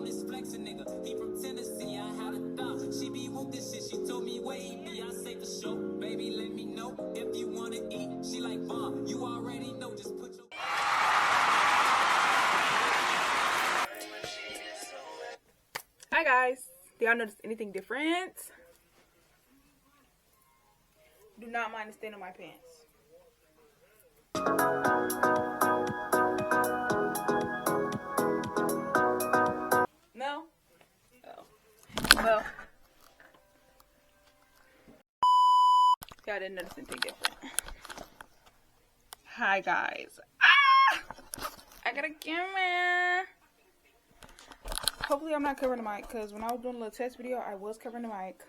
on this flexing nigga. He from Tennessee, I had a thought. She be with this shit, she told me where he be. I say for sure, baby, let me know if you wanna eat. She like, you already know, just put your... Hi guys, do y'all notice anything different? Do not mind the stain on my pants. No? Oh. Well, y'all didn't notice anything different. Hi guys. I got a camera. Hopefully I'm not covering the mic, because when I was doing a little test video, I was covering the mic.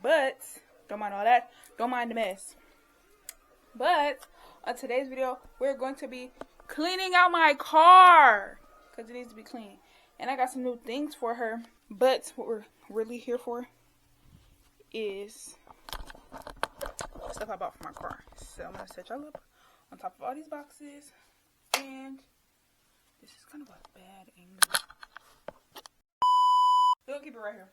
But, don't mind all that. Don't mind the mess. But, on today's video, we're going to be cleaning out my car, because it needs to be clean. And I got some new things for her. But, what we're really here for is stuff I bought for my car. So, I'm going to set y'all up on top of all these boxes. And, this is kind of a bad angle. We'll keep it right here.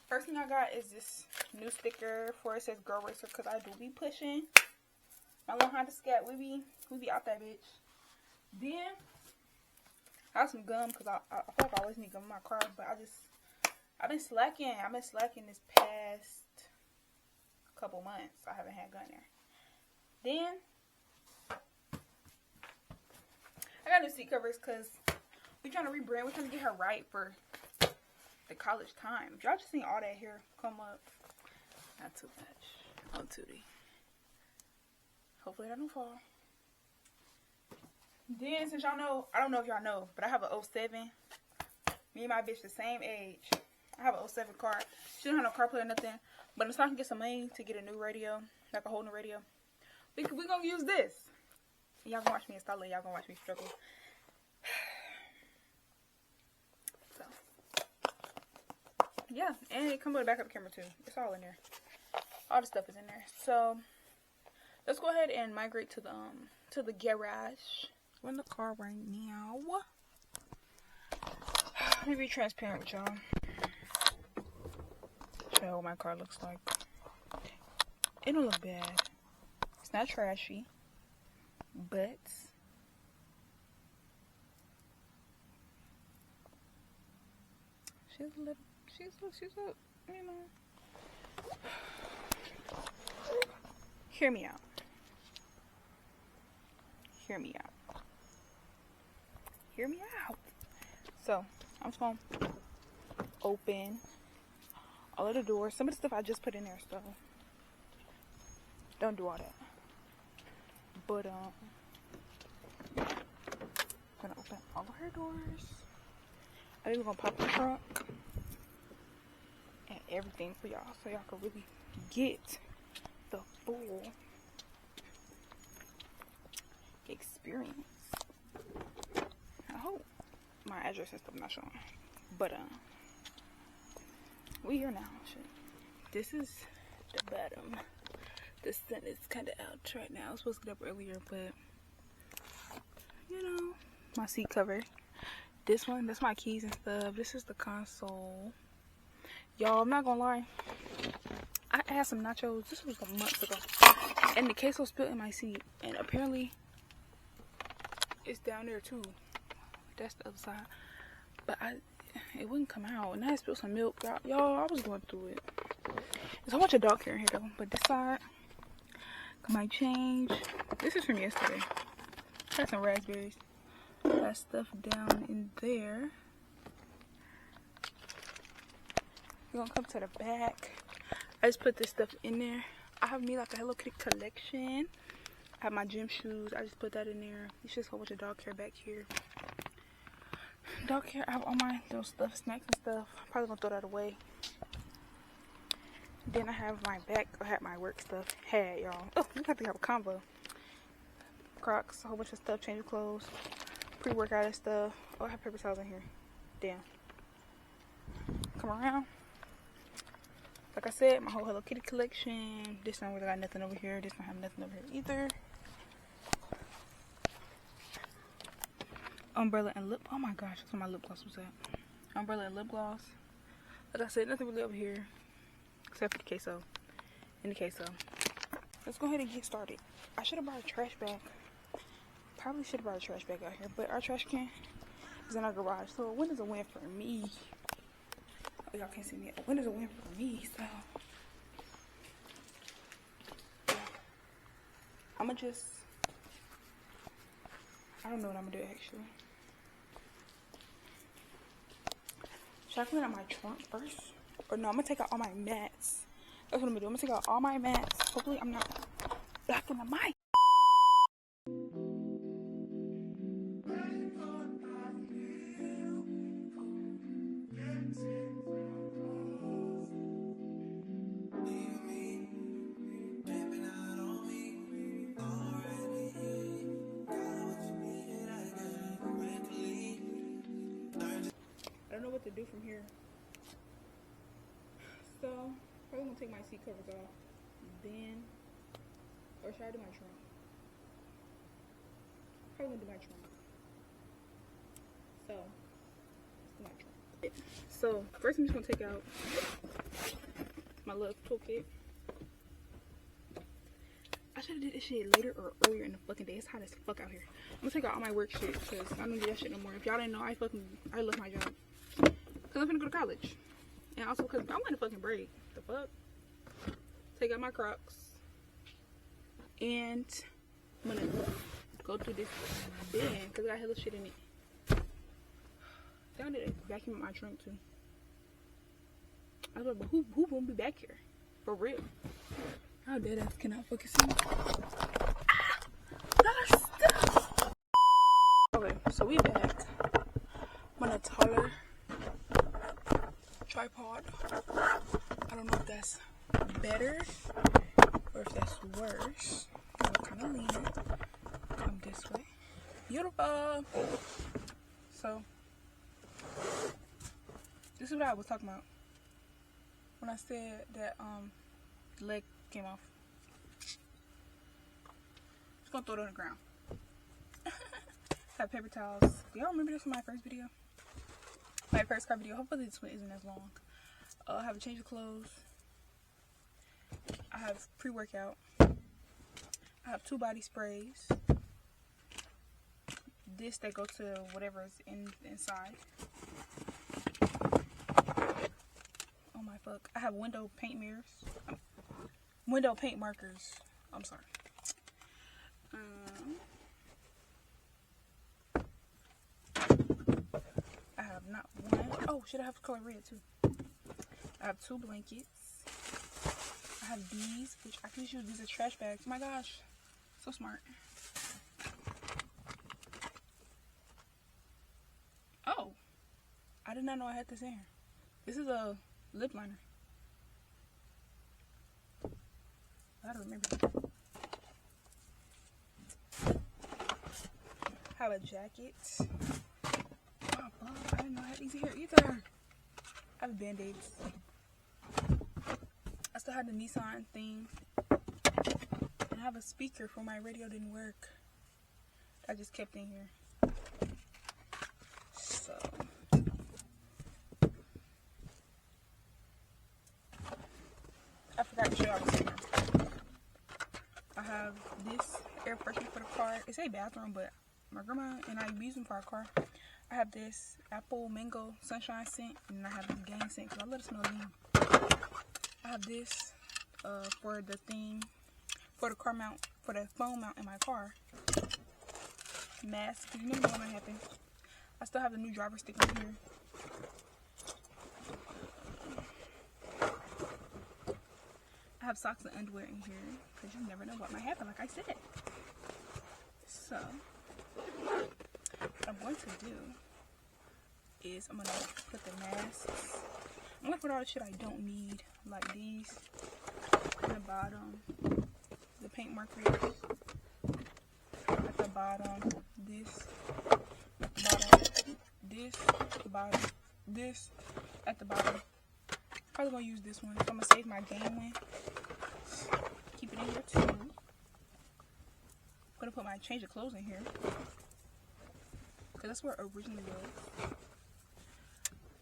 First thing I got is this new sticker for it says Girl Racer, because I do be pushing my little Honda Scat. We be out that bitch. Then I got some gum, because I feel like I always need gum in my car, but I've been slacking. I've been slacking this past couple months. I haven't had gum there. Then I got new seat covers, because we're trying to rebrand. We're trying to get her right for the college time. Y'all just seen all that hair come up. Not too much. On Tootie. Hopefully that don't fall. Then, since y'all know, I don't know if y'all know, but I have an 07. Me and my bitch the same age. I have an 07 car. She don't have no car play or nothing. But until I can get some money to get a new radio, like a whole new radio, we gonna use this. Y'all gonna watch me install it. Y'all gonna watch me struggle. Yeah, and it comes with a backup camera too. It's all in there. All the stuff is in there. So let's go ahead and migrate to the garage. We're in the car right now. Let me be transparent with y'all. Show you what my car looks like. It don't look bad. It's not trashy, but she's a little. She's a, you know. Hear me out. Hear me out. Hear me out. So, I'm just going to open all of the doors. Some of the stuff I just put in there, so don't do all that. But, I'm going to open all of her doors. I think we're going to pop the trunk. And everything for y'all, so y'all can really get the full experience. I hope my address and stuff not showing, but we here now. Shit. This is the bottom. The sun is kind of out right now. I was supposed to get up earlier, but you know, my seat cover. This one, that's my keys and stuff. This is the console. Y'all, I'm not gonna lie. I had some nachos. This was a month ago. And the queso spilled in my seat. And apparently, it's down there too. That's the other side. But it wouldn't come out. And I had spilled some milk. Y'all, I was going through it. There's a whole bunch of dog hair in here though. But this side, might change. This is from yesterday. Got some raspberries. Got stuff down in there. We're gonna come to the back. I just put this stuff in there. I have me like a Hello Kitty collection. I have my gym shoes. I just put that in there. It's just a whole bunch of dog hair back here. Dog hair. I have all my little stuff, snacks and stuff. Probably gonna throw that away. Then I have my back. I have my work stuff. Had y'all. Oh, we have to have a combo. Crocs, a whole bunch of stuff. Change of clothes. Pre-workout and stuff. Oh, I have paper towels in here. Damn. Come around. Like I said, my whole Hello Kitty collection. This one really got nothing over here. This one have nothing over here either. umbrella and lip. Oh my gosh, that's where my lip gloss was at. Umbrella and lip gloss. Like I said, nothing really over here except for the queso and the queso. Let's go ahead and get started. I should have brought a trash bag. Probably should have brought a trash bag out here, but our trash can is in our garage, so a win is a win for me. Oh, y'all can't see me. A win is a win for me, so I'ma just, I don't know what I'm gonna do actually. Should I clean out my trunk first? Or no, I'm gonna take out all my mats. That's what I'm gonna do. I'm gonna take out all my mats. Hopefully I'm not blocking the mic. I don't know what to do from here. So, probably gonna take my seat covers off. Then, or should I do my trunk? Probably gonna do my trunk. So, let's do my trunk. So, first I'm just gonna take out my little toolkit. I should have did this shit later or earlier in the fucking day. It's hot as fuck out here. I'm gonna take out all my work shit because I don't do that shit no more. If y'all didn't know, I left my job. Because I'm finna go to college. And also because I want a fucking break. The fuck? Take out my Crocs. And I'm gonna go through this bin because I got hella shit in it. I did a vacuum in my trunk too. I was like, but who won't be back here? For real. How dead ass cannot fucking see me. Okay, so we back. I'm on a taller tripod. I don't know if that's better or if that's worse. I'm kind of leaning. Come this way. Beautiful. So this is what I was talking about when I said that the leg came off. Just gonna throw it on the ground. Have paper towels. Do y'all remember this from my first video? My first car video. Hopefully this one isn't as long. I have a change of clothes. I have pre-workout. I have 2 body sprays. This that go to whatever is inside. Oh my fuck. I have window paint mirrors. Window paint markers. I'm sorry. I have not one. Oh, should I have color red too? I have 2 blankets. I have these, which I can use these as trash bags. Oh my gosh, so smart. Oh, I did not know I had this in here. This is a lip liner. I don't remember. I have a jacket. Oh, fuck. I didn't know I had these here either. I have band-aids. I still had the Nissan thing. And I have a speaker for my radio didn't work. I just kept in here. So. I forgot to show y'all this. I have this air freshener for the car. It's a bathroom, but my grandma and I use them for our car. I have this apple mango sunshine scent, and I have this gang scent because I let it smell again. I have this for the thing, for the car mount, for the phone mount in my car. Mask, because you never know what might happen. I still have the new driver stick on here. I have socks and underwear in here because you never know what might happen, like I said. So, what I'm going to do is I'm going to put the masks. I'm going to put all the shit I don't need, like these in the bottom, the paint markers at the bottom, this at the bottom, this at the bottom, this at the bottom. Probably going to use this one, so I'm going to save my game one. Keep it in here too. I'm going to put my change of clothes in here. because that's where it originally was.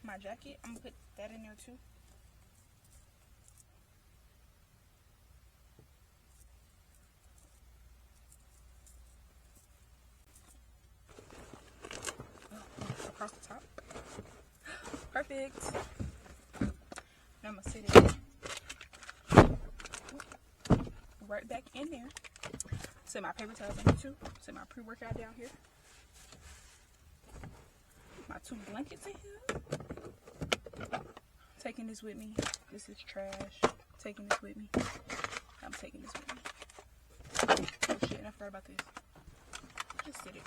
My jacket, I'm gonna put that in there too. Across the top. Perfect. Now I'm gonna sit it right back in there. Set my paper towels in here too. Set my pre-workout down here. My 2 blankets in here. Taking this with me. This is trash. Taking this with me. I'm taking this with me. Oh shit, I forgot about this. Just sit it.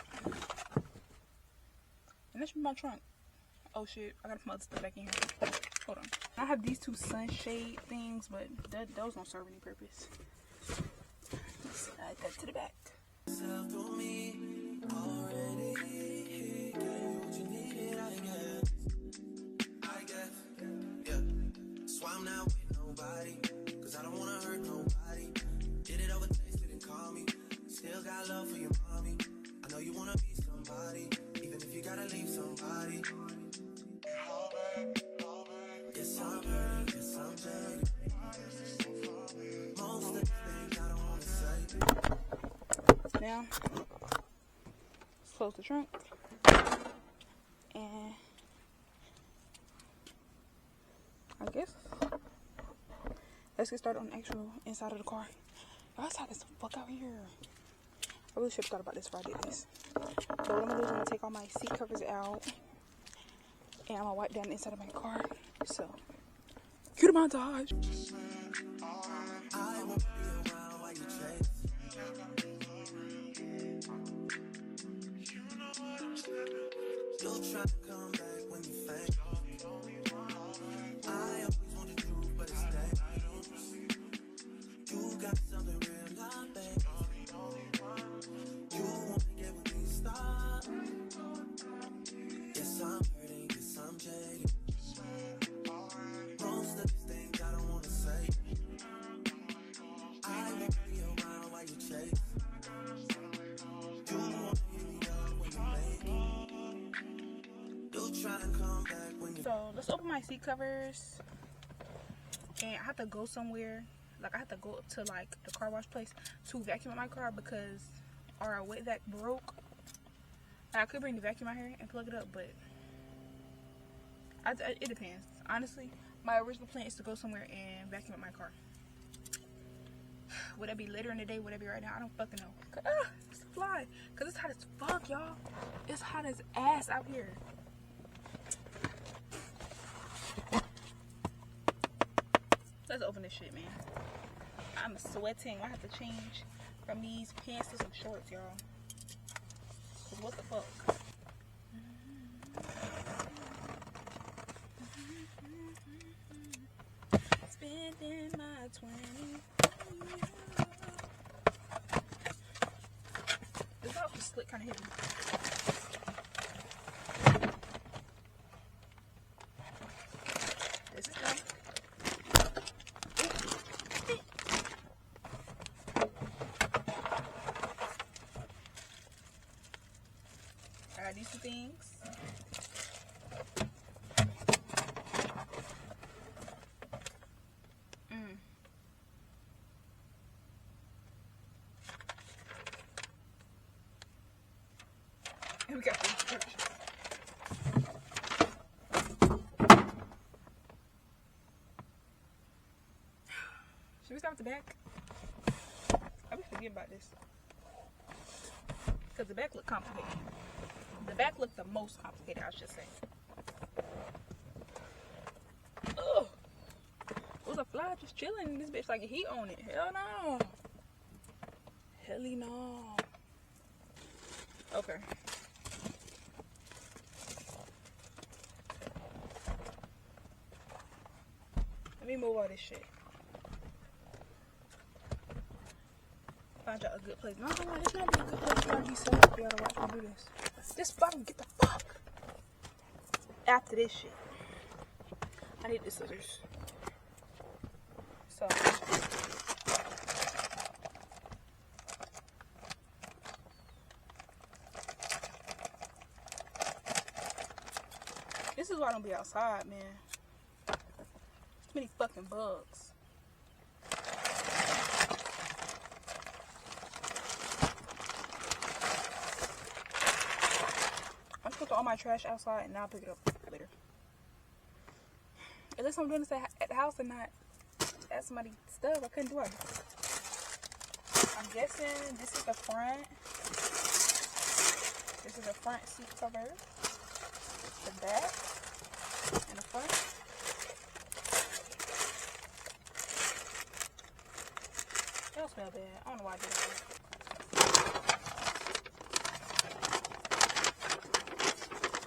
And that's my trunk. Oh shit, I gotta put my other stuff back in here. Hold on. I have these 2 sunshade things, but those don't serve any purpose. Let's slide that to the back. So I'm not with nobody, cause I don't wanna hurt nobody. Did it over taste, didn't call me. Still got love for your mommy. I know you wanna be somebody, even if you gotta leave somebody. Yes, I'm hurting, yes, I'm jaded. Most of the things I don't wanna say. Now, let's close the trunk. And I guess let's get started on the actual inside of the car. Y'all, it's hot as fuck out here. I really should have thought about this before I did this. But what I'm gonna do is I'm gonna take all my seat covers out and I'm gonna wipe down the inside of my car. So, cue the montage. I won't be around while you chase. You'll try to come back when you faint. I always want the truth, but it's dangerous. You got something real, not bad. You wanna get with me, stop. Yes, I'm hurting, yes, I'm jaded. Most of these things I don't wanna say. I won't be around while you chase. You wanna hit me up when you make it. You'll try and come back when you. So let's open my seat covers. And I have to go somewhere. Like I have to go up to like the car wash place to vacuum my car because our wet vac broke. I could bring the vacuum out here and plug it up, but it depends. Honestly, my original plan is to go somewhere and vacuum up my car. Would that be later in the day? Would that be right now? I don't fucking know. It's a fly. Cause it's hot as fuck, y'all. It's hot as ass out here. Let's open this shit, man. I'm sweating. I have to change from these pants to some shorts, y'all. Cause what the fuck? Spending my 20s. This outfit slick kind of heavy. This is done. I got these 2 things. And we got these purchases. Should we start with the back? I be forgetting about this. Because the back look complicated. The back looked the most complicated, I should say. Ugh. It was a fly just chilling in this bitch like a heat on it. Hell no. Helly no. Okay. Let me move all this shit. Find y'all a good place. No, it's not be a good place. You gotta be set up. You gotta watch me do this. This bottom, get the fuck after this shit. I need the scissors. So This is why I don't be outside, man. Too many fucking bugs. I'm supposed to all my trash outside and I'll pick it up later. Unless I'm doing this at the house and not at somebody's stuff, I couldn't do it. I'm guessing this is the front. This is the front seat cover. The back and the front. It don't smell bad. I don't know why I did that.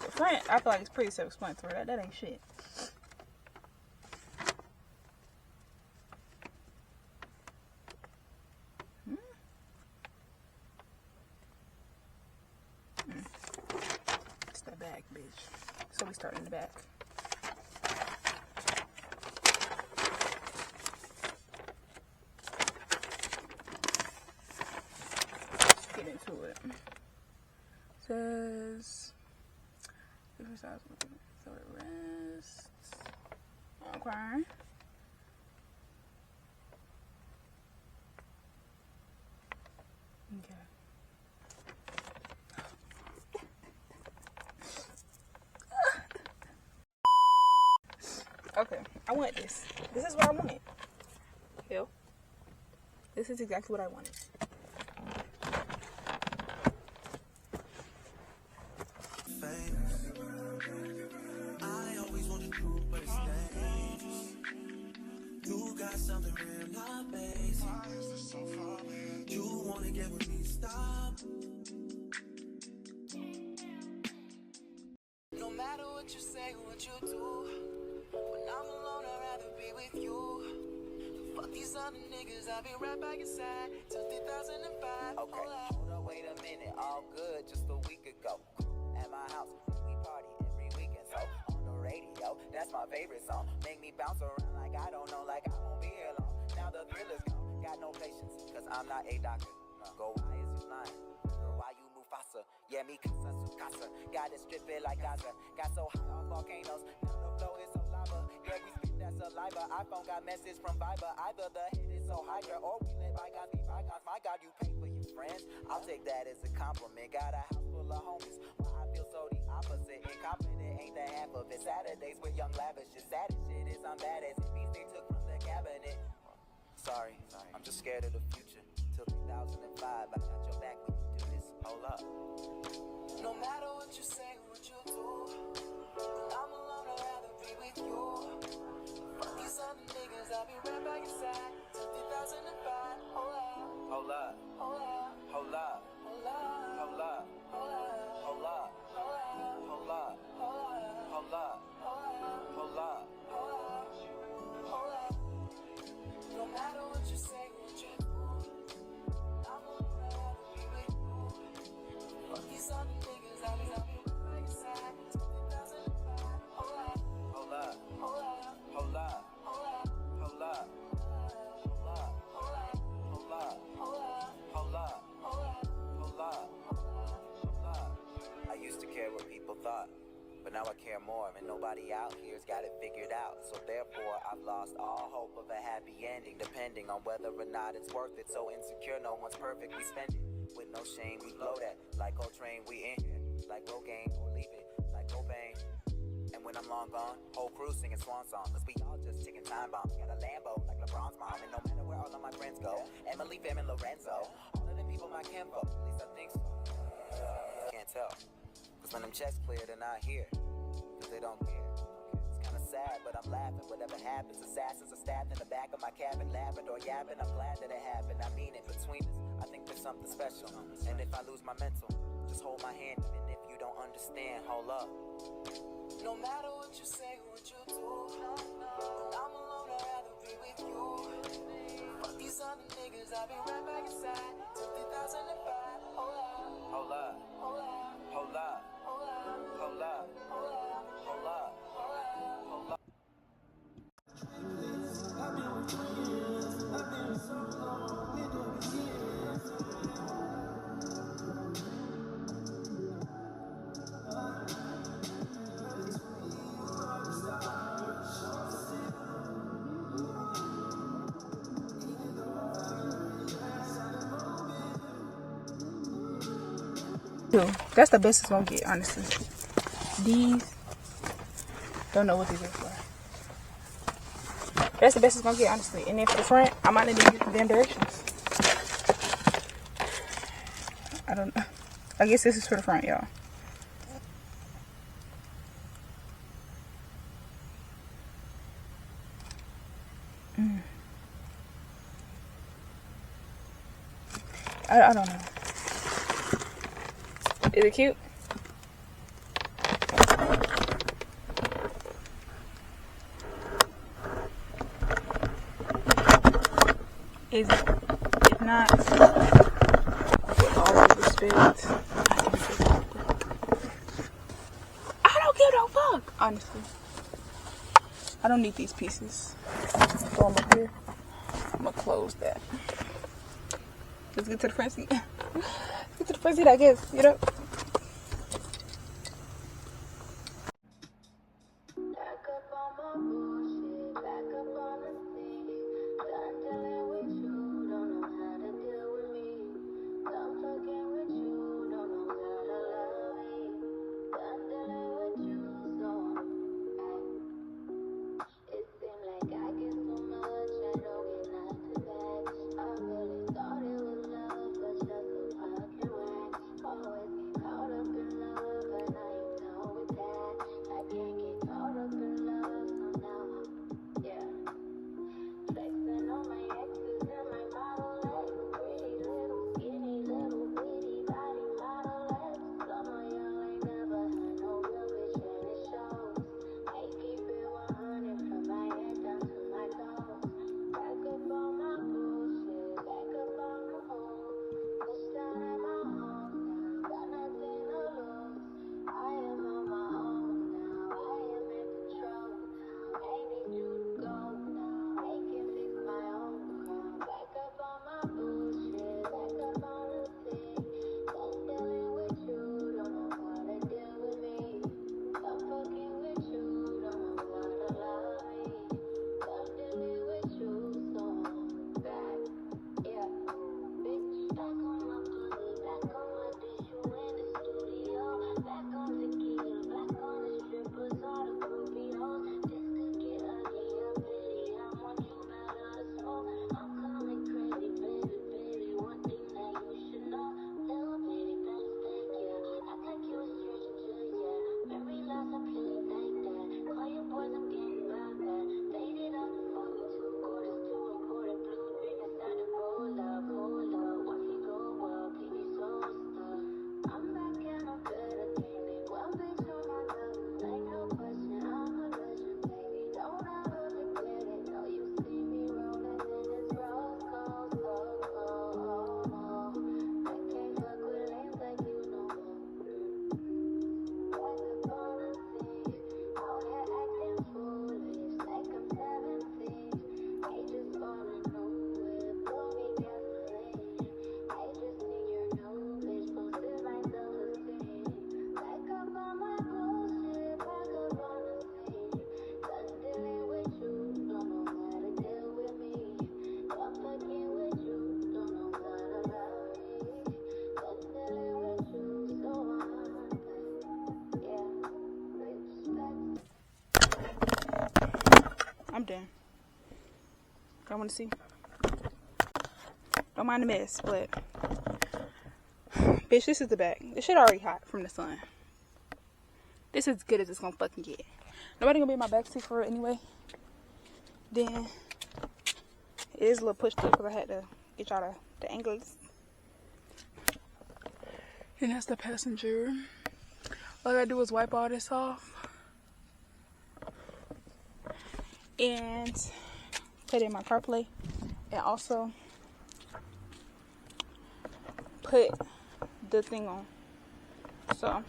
The front, I feel like it's pretty self-explanatory. That ain't shit. It's the back, bitch. So we start in the back. Get into it. Says different size, so it rests. Okay. Okay. Okay, I want this. This is what I wanted. Hell, this is exactly what I wanted. I always want the truth, but it's dangerous. You got something real, not basic. You wanna get with me, stop. No matter what you say, what you do, when I'm alone, I'd rather be with you. Fuck these other niggas, I'll be right by your side till 2005. Okay, hold up, wait a minute, all good just a week ago. At my house, we party every weekend, so on the radio, that's my favorite song. Make me bounce around like I don't know, like I won't be here long. Now the thrill is gone, got no patience, cause I'm not a doctor. Go, why is you lying? Girl, why you Mufasa? Yeah, me casa su casa, got it stripped like Gaza. Got so high on volcanoes, now the flow is so lava. Yeah, we spit that saliva, iPhone got message from Viber. Either the hit is so hydra, or we let bygones be bygones. My God, you pay for your friends, I'll take that as a compliment. Got a house full of homies, why I feel so the opposite. Incompetent ain't the half of it. Saturdays with young lavish, just saddest shit is I'm bad as it beats they took from the cabinet. Sorry, I'm just scared of the future. Till 2005, I got your back when you do this. Hold up. No matter what you say, what you do, when I'm alone, I'd rather be with you. Fuck these other niggas, I'll be right by your side till 2005. Hold up. Hold up. Hold up. Hold up. Hold up. Hold up. Hold up. Hold up. Hold up. Hold up. Hold up. No matter what you say, what you do, I'm alone, I'd rather be with you. Fuck these other niggas, I'll be right by your side till 2005. Hold up. Hold up. Hold up. Hold up. Hold up. Hold up. Hold up. Hold up. Hold up. Hold up. Hold up. I used to care what people thought, but now I care more, and nobody out here's got it figured out. So therefore, I've lost all hope of a happy ending, depending on whether or not it's worth it. So insecure, no one's perfect, we spend it with no shame. We blow that like Coltrane, we in here like Rogaine, or leave it like Cobain. And when I'm long gone, whole crew singing swan songs, cause we all just ticking time bombs. Got a Lambo like LeBron's mom, and no matter where all of my friends go, Emily, Fam, and Lorenzo, all of them people my kinfolk, at least I think so. Can't tell, cause when them checks clear, they're not here, cause they don't care. It's kinda sad, but I'm laughing, whatever happens. Assassins are stabbed in the back of my cabin, laughing or yapping, I'm glad that it happened. I mean it, between us, I think there's something special. And if I lose my mental, just hold my hand, even if you don't understand, hold up. No matter what you say, what you do, when I'm alone, I'd rather be with you. Fuck these other niggas, I'll be right by your side till 2005. Hold up. Hold up. Hold up. Hold up. Hold up. Hold up. Hold up. Hold up. Hold up. Dude, that's the best it's gonna get, honestly. These, don't know what these are for. That's the best it's gonna get, honestly. And then for the front, I might need to use the damn directions. I don't know. I guess this is for the front, y'all. I don't know. Is it cute? Is it? If not, with all due respect, I don't give no fuck. Honestly, I don't need these pieces. Throw them up here. I'm gonna close that. Let's get to the front seat. Let's get to the front seat, I guess. You know. I'm done. I want to see. Don't mind the mess, but bitch, this is the back. This shit already hot from the sun. This is as good as it's gonna fucking get. Nobody gonna be in my backseat for it anyway. Then it is a little pushed up because I had to get y'all the angles. And that's the passenger. All I gotta do is wipe all this off and put it in my CarPlay, and also put the thing on. So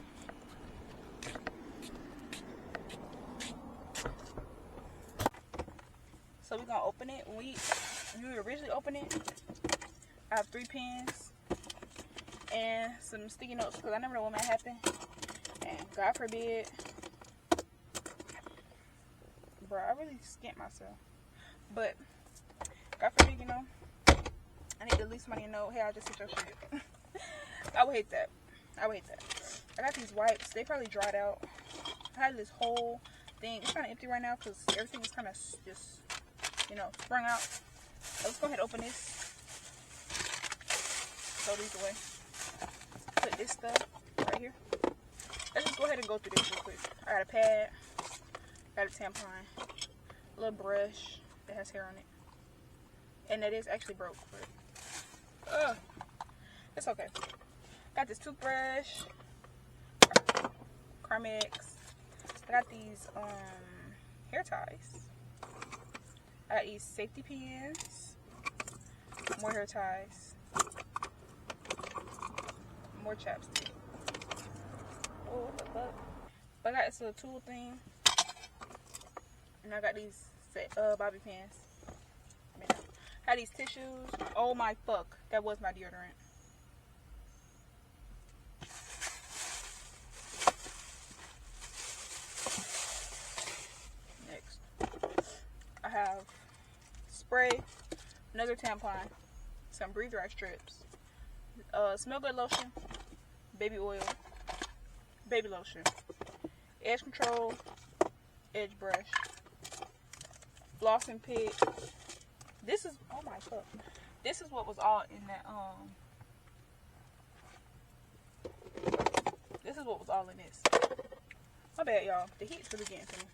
we're gonna open it. When we originally open it, I have 3 pens and some sticky notes because I never know what might happen, and God forbid, bro, I really skint myself, but God forbid, you know, I need to leave somebody to know, hey, I just hit your shit. I would hate that. I wait that. I got these wipes. They probably dried out. I had this whole thing. It's kind of empty right now because everything is kind of just, you know, sprung out. So let's go ahead and open this. Throw these away. Put this stuff right here. Let's just go ahead and go through this real quick. I got a pad. Got a tampon. A little brush that has hair on it. And that is actually broke. But, it's okay. Got this toothbrush. Carmex. I got these hair ties. I got these safety pins. More hair ties. More chapstick. Oh, what the fuck? But I got this little tool thing. And I got these bobby pins. I had these tissues. Oh my fuck. That was my deodorant. Next. I have spray, another tampon, some breathe right strips, smell good lotion, baby oil, baby lotion, edge control, edge brush, floss and pick. This is, oh my fuck. This is what was all in that, this is what was all in this. My bad, y'all. The heat's really getting to me.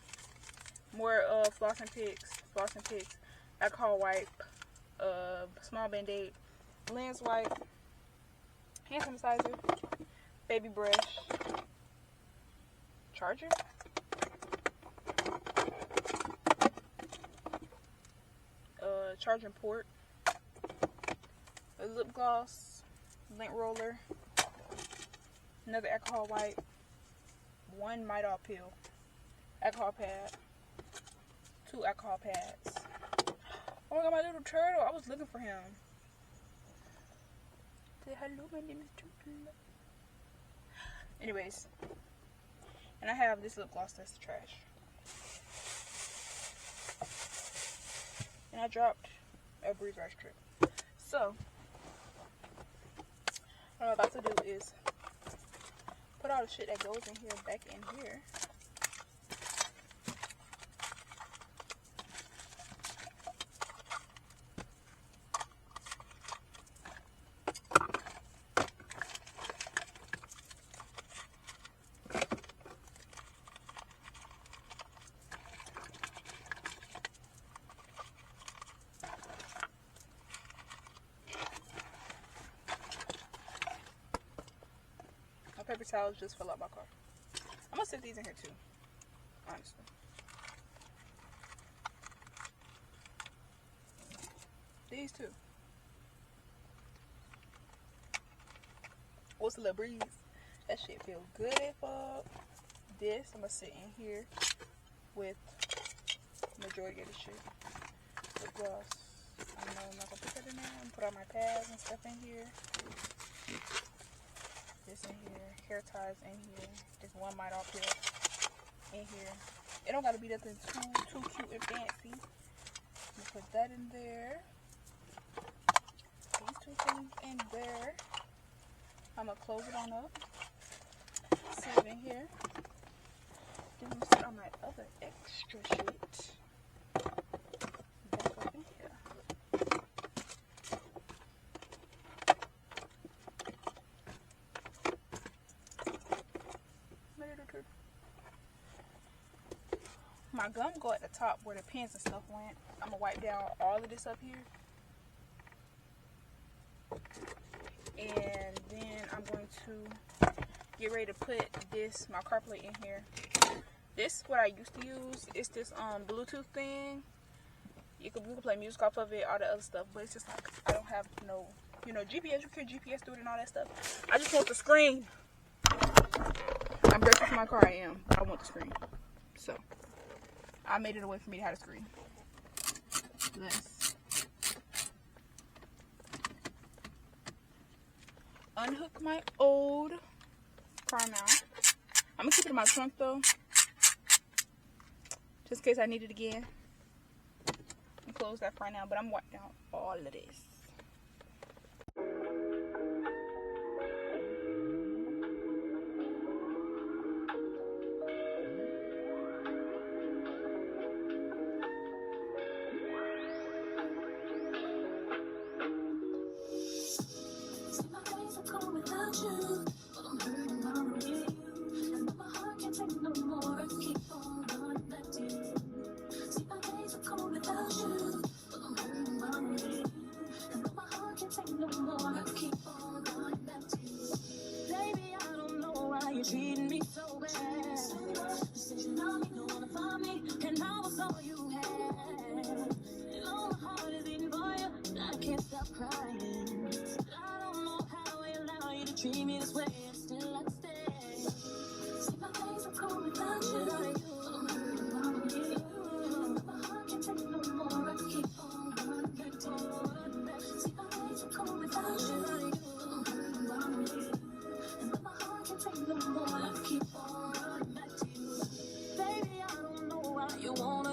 More floss and picks, alcohol wipe, small band-aid, lens wipe, hand sanitizer, baby brush, charger, charging port, a lip gloss, lint roller, another alcohol wipe, one Midol pill, alcohol pad, 2 alcohol pads. Oh my god, my little turtle. I was looking for him. Say hello, my name is Turtle. Anyways. And I have this lip gloss that's trash. And I dropped a breathe right strip. So, what I'm about to do is put all the shit that goes in here back in here. Paper towels just fill out my car. I'm gonna sit these in here too, honestly. These two. What's a little breeze? That shit feel good as fuck. This I'm gonna sit in here with majority of the shit. Lip gloss. I know I'm not gonna put that in there. I'm gonna put all my pads and stuff in here. This in here, hair ties in here, just one Midol pill in here. It don't gotta be nothing too cute and fancy. I'm gonna put that in there. These 2 things in there. I'm gonna close it on up. Sit it in here. Then I'm gonna put all my other extra shit back up in here. My gum go at the top where the pins and stuff went. I'm gonna wipe down all of this up here. And then I'm going to get ready to put this, my car plate in here. This is what I used to use. It's this Bluetooth thing. You can play music off of it, all the other stuff, but it's just like I don't have no, you know, GPS. You can GPS through it and all that stuff. I just want the screen. I'm grateful for my car. I am. I want the screen. So I made it a way for me to have a screen. Let's unhook my old car mount. I'm gonna keep it in my trunk though, just in case I need it again. And close that for now, but I'm wiping out all of this.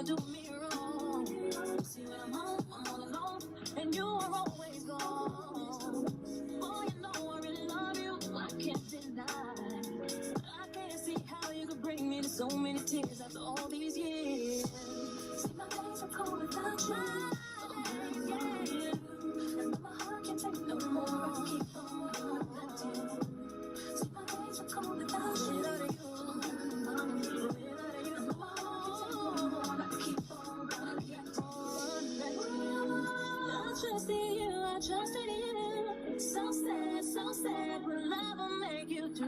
do me wrong. See when I'm home, I'm all alone, and you are always gone. Oh, you know I really love you, I can't deny. I can't see how you could bring me to so many tears after all these years. See, my days are cold without you. Yeah. And my heart can't take no more. I can keep on doing without you. See, my days are cold without you. Without you. And my heart can't take no more. I can keep on running without you. I trusted you, I trusted you. So sad, will never make you do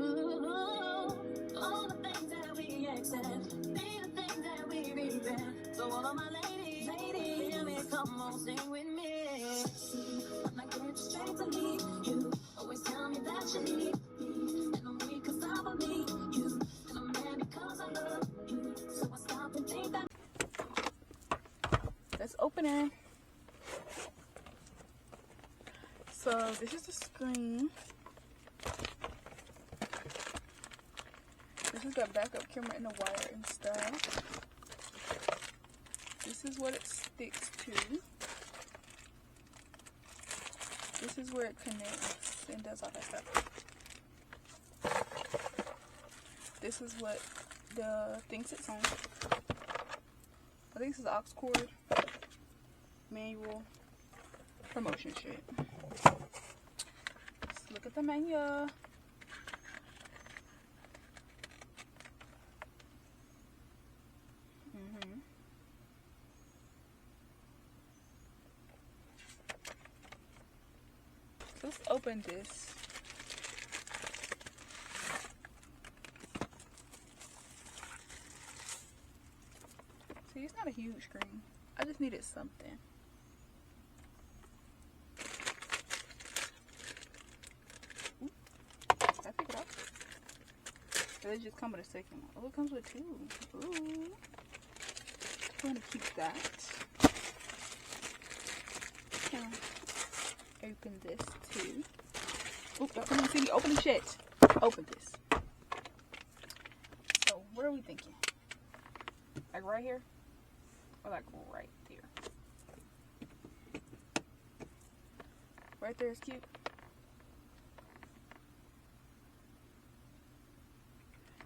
all the things that we accept, be the things that we regret. So all of my ladies, hear me, come on, sing with me. When I get straight to leave, you always tell me that you need me, and I'm weak 'cause I believe you, and I'm mad because I love you. So I stop and think that. Let's open it. So this is the screen. This is the backup camera and the wire and stuff. This is what it sticks to. This is where it connects and does all that stuff. This is what the thing sits on. I think this is the aux cord, manual, promotion shit. Let's look at the menu. Let's open this. See, it's not a huge screen. I just needed something. Ooh, did I pick it up? Or they just come with a second one. Oh, it comes with two. Ooh. I'm gonna keep that. Okay. Open this too. Oop, don't see me open the shit. Open this. So, what are we thinking? Like right here? Or like right there? Right there is cute.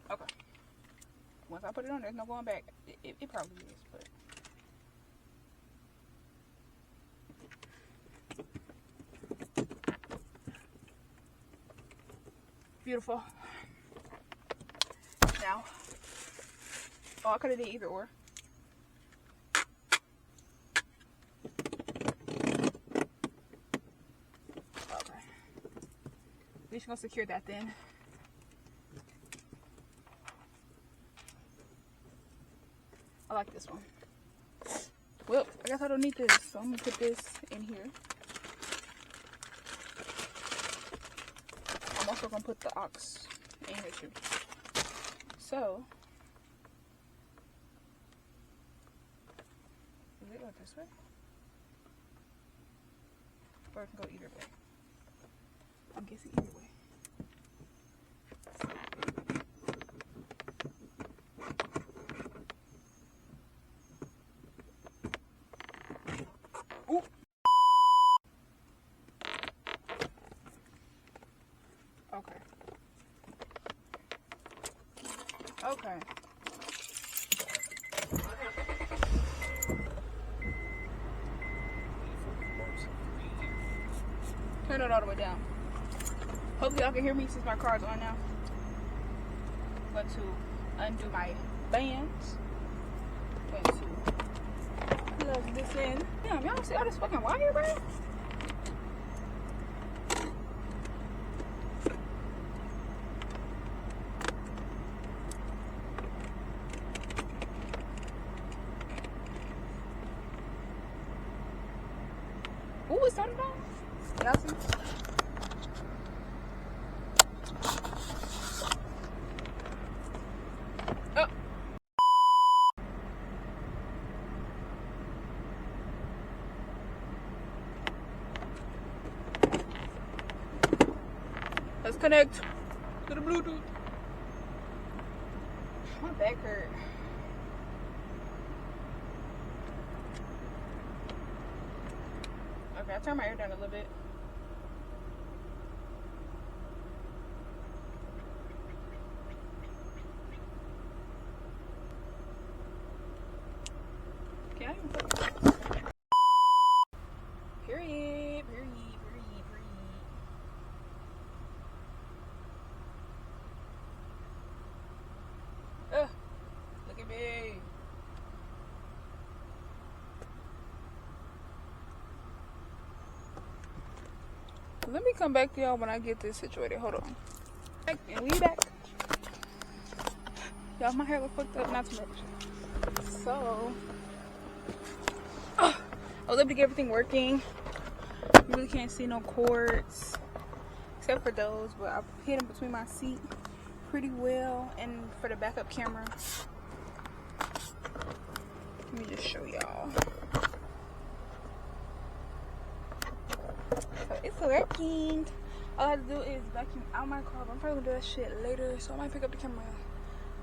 Okay. Once I put it on, there's no going back. It probably is, but. Beautiful. Now, oh, I could have did either or. Okay. We're just gonna secure that then. I like this one. Well, I guess I don't need this, so I'm gonna put this in here. I'm also gonna put the aux in here too. So, does it go this way? Or it can go either way. I'm guessing either way. Ooh. Okay. Okay. Turn it all the way down. Hopefully y'all can hear me since my car's on now. I'm going to undo my bands. I'm going to plug this in. Damn, y'all see all this fucking wire, bro? Ooh, it's started on. Y'all see? Oh. Let's connect to the Bluetooth. My back hurt. Okay, I turned my hair down a little bit. Can I even focus? Period. Ugh, look at me. Let me come back to y'all when I get this situated. Hold on. And we back. Y'all, my hair look fucked up. Not too much. So, I was able to get everything working. You really can't see no cords. Except for those. But I hid them between my seat pretty well. And for the backup camera. Let me just show y'all. So it's working. All I have to do is vacuum out my car. But I'm probably gonna do that shit later. So I might pick up the camera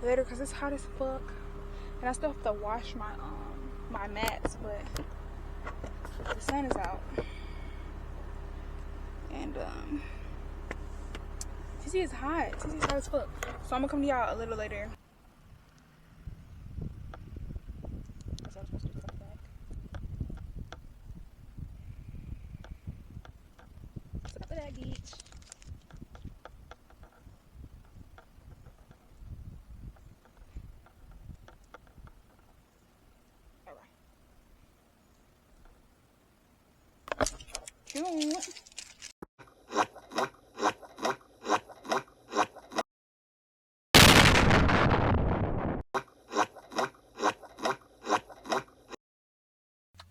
later because it's hot as fuck. And I still have to wash my my mats, but the sun is out. And TC is hot. TC is hot as fuck. So I'm gonna come to y'all a little later. That's what I was supposed to do. Come back. So after that, beach. Cute.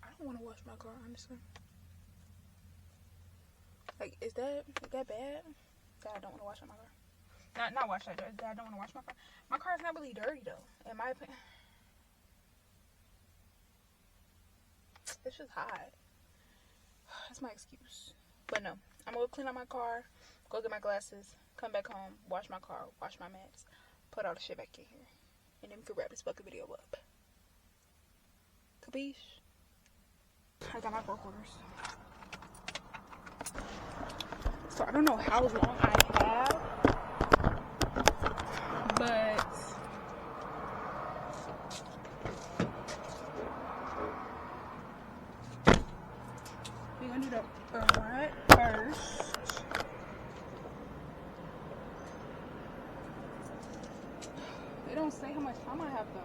I don't want to wash my car, honestly. Like, is that bad? That I don't want to wash my car. Not wash that. That I don't want to wash my car. My car is not really dirty though. In my opinion, it's just hot. That's my excuse. But no, I'm gonna go clean out my car, go get my glasses, come back home, wash my car, wash my mats, put all the shit back in here, and then we can wrap this fucking video up. Capiche? I got my 4 quarters. So I don't know how long I have, but we're gonna do the front first. They don't say how much time I have though.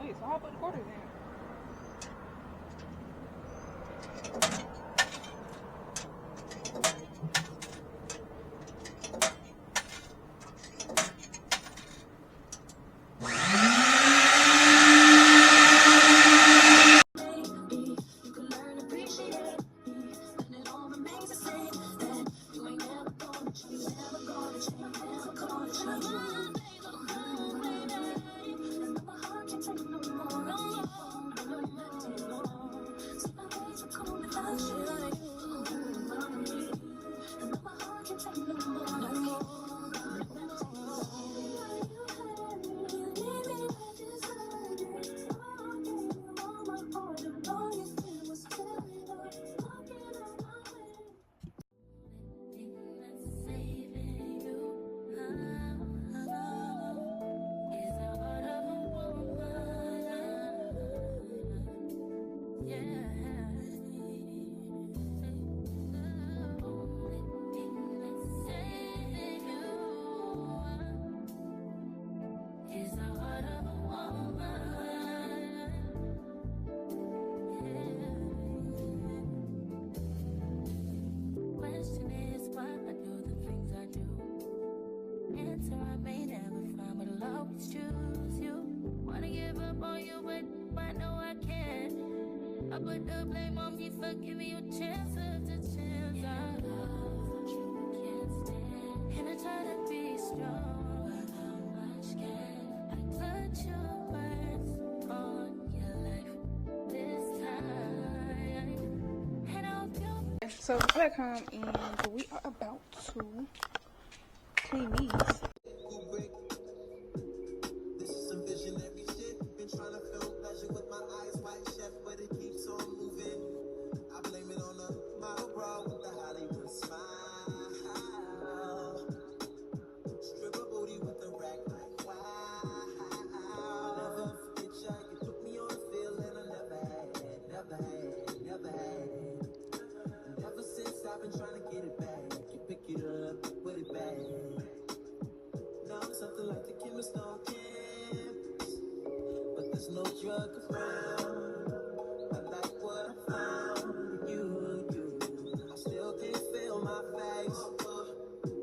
Wait, so how about the quarters in? I put the blame on me for giving you chances to chance. I love what you can. And I try to be strong, but how much can I put your words on your life this time? And I hope you. So I'm back home and we are about to clean these. This is some visionary shit. Been trying to film pleasure with my eyes wide shut, but it keeps on moving. I blame it on the model bra with the Hollywood smile. Stripper booty with the rack like wow. Never forget ya, you put me on a feeling I never had. And ever since I've been trying to get it back, you pick it up, put it back. Now I'm something like the chemist on campus, but there's no drug around. I like what I found with you. I still can't feel my face.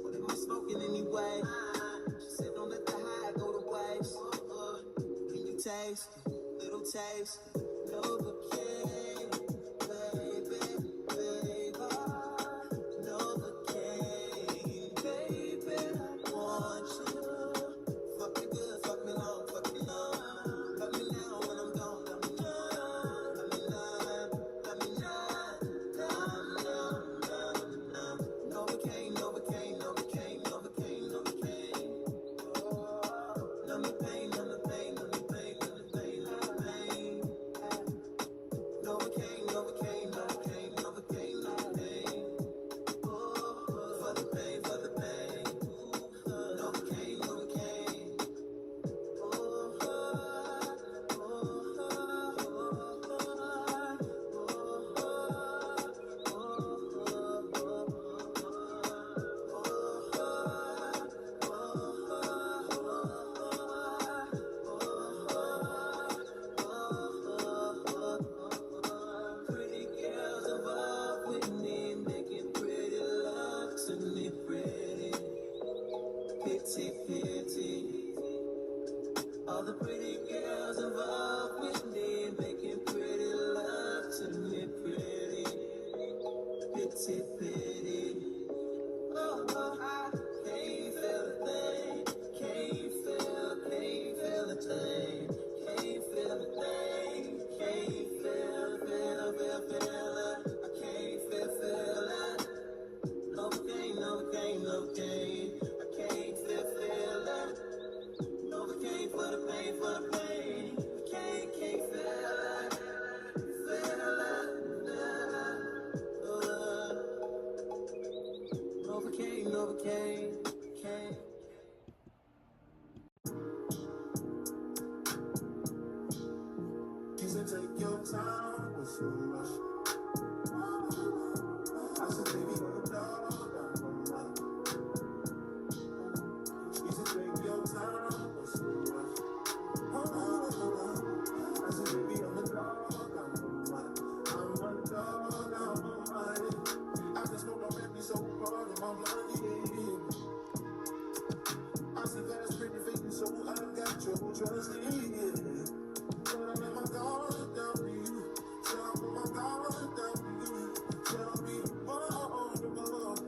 What am I smoking anyway? She said don't let the high go to waste. Can you taste it? Little taste? Novocaine, baby. Novocaine, baby. I want you. Fuck me good, fuck me long, fuck me long. Love me now when I'm gone, love me now. Love me now, love me now. Novocaine, Novocaine, Novocaine, Novocaine, Novocaine. Numb the pain, numb the pain, numb the pain, numb the pain, numb the pain. Novocaine, Novocaine, Novocaine, Novocaine, Novocaine. For the pain, for the pain. Novocaine, Novocaine. Pretty girls involved with me, making pretty love to me, pretty. Pity, pity. All the pretty girls involved with me, making pretty love to me, pretty. Pity, pity. Oh, I can't feel a thing. Can't feel a thing. Can't feel a thing. Can't feel it. I can't feel it. Novocaine, Novocaine, Novocaine. I can't feel it. Novocaine for the pain, for the pain. I can't feel it. Novocaine, Novocaine, can't. She said, take your time, what's the rush? I said, baby, you're the dog, I'm right. She said, take your time, what's the rush? I said, baby, I'm the dog, I'm right. I'm a dog, I'm right. I just know don't make me so hard in my blood, yeah. I see fast, pretty faking, so I got your trust, yeah. But I let my guard down to you. So I put my guard down to you. Tell me what I owe you,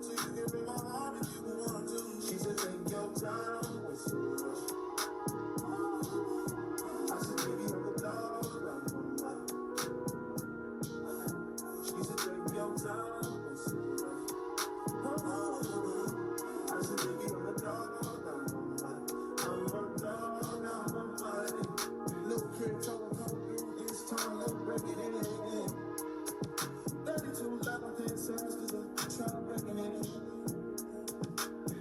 so you can bring my heart if you want to. She said, take your time, what's the rush? I said, baby, I'm the dog, I'm right. She said, take your time, what's the rush? I said, baby, I'm the dog, I'm right. I'm a dog, I'm right. Little kid, come through, it's time to break it in. 32 level 10 cents, cause I'm trying to break it in.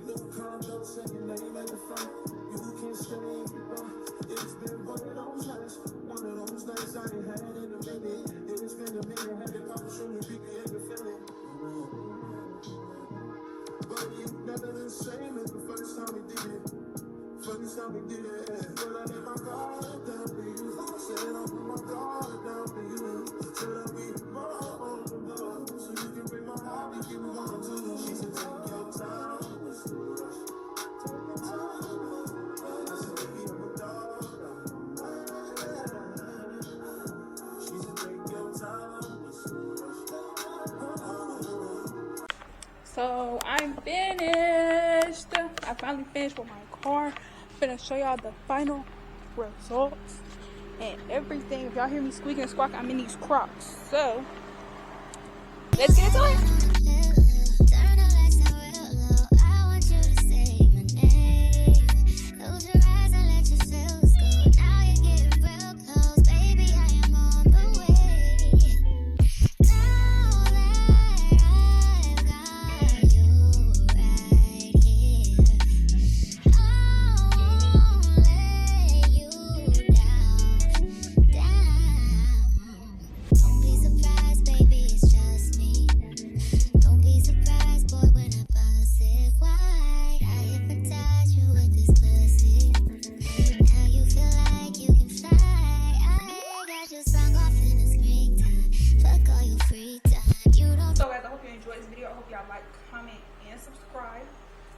Little condo, say your name at the front. You can't stay, it's been one of those nights. One of those nights I ain't had in a minute. It's been a minute, had to pop from the beat, you ain't feeling. But you never the same as the first time we did it. First time we did it. But I let my guard down to you. Said I put my guard down to you. Said I'll be more on the love, so you can bring my heart if you want to. She said, take your time, what's the rush? Take your time. I said, baby, I'm a dog, I'm right. She said, take your time, what's the rush? So I'm finished. I finally finished with my car. I'm finna show y'all the final results and everything. If y'all hear me squeaking and squawking, I'm in these Crocs. So let's get into it.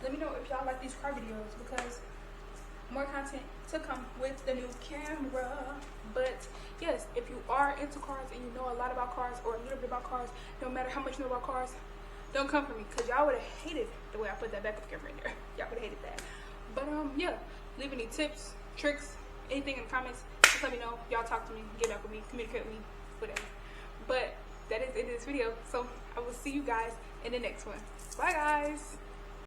Let me know if y'all like these car videos because more content to come with the new camera. But yes, if you are into cars and you know a lot about cars or a little bit about cars, no matter how much you know about cars, don't come for me because y'all would have hated the way I put that backup camera in there. Y'all would have hated that. But yeah, leave any tips, tricks, anything in the comments. Just let me know. Y'all talk to me, get back with me, communicate with me, whatever. But that is it in this video. So I will see you guys in the next one. Bye guys.